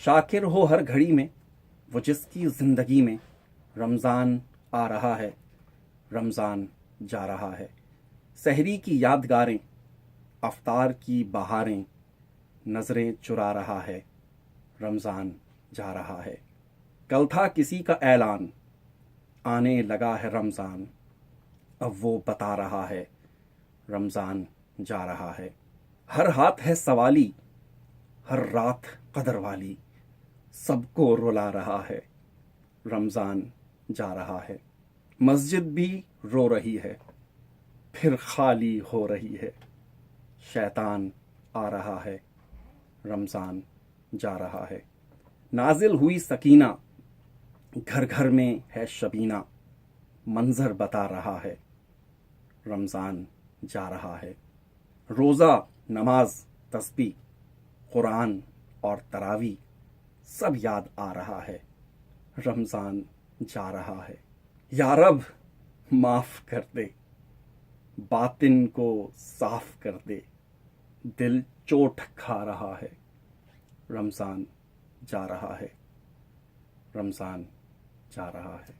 شاکر ہو ہر گھڑی میں وہ جس کی زندگی میں رمضان آ رہا ہے، رمضان جا رہا ہے۔ سحری کی یادگاریں، افطار کی بہاریں، نظریں چرا رہا ہے، رمضان جا رہا ہے۔ کل تھا کسی کا اعلان، آنے لگا ہے رمضان، اب وہ بتا رہا ہے، رمضان جا رہا ہے۔ ہر ہاتھ ہے سوالی، ہر رات قدر والی، سب کو رلا رہا ہے، رمضان جا رہا ہے۔ مسجد بھی رو رہی ہے، پھر خالی ہو رہی ہے، شیطان آ رہا ہے، رمضان جا رہا ہے۔ نازل ہوئی سکینہ، گھر گھر میں ہے شبینہ، منظر بتا رہا ہے، رمضان جا رہا ہے۔ روزہ، نماز، تسبیح، قرآن اور تراویح سب یاد آ رہا ہے، رمضان جا رہا ہے۔ یا رب معاف کر دے، باطن کو صاف کر دے، دل چوٹ کھا رہا ہے، رمضان جا رہا ہے، رمضان جا رہا ہے۔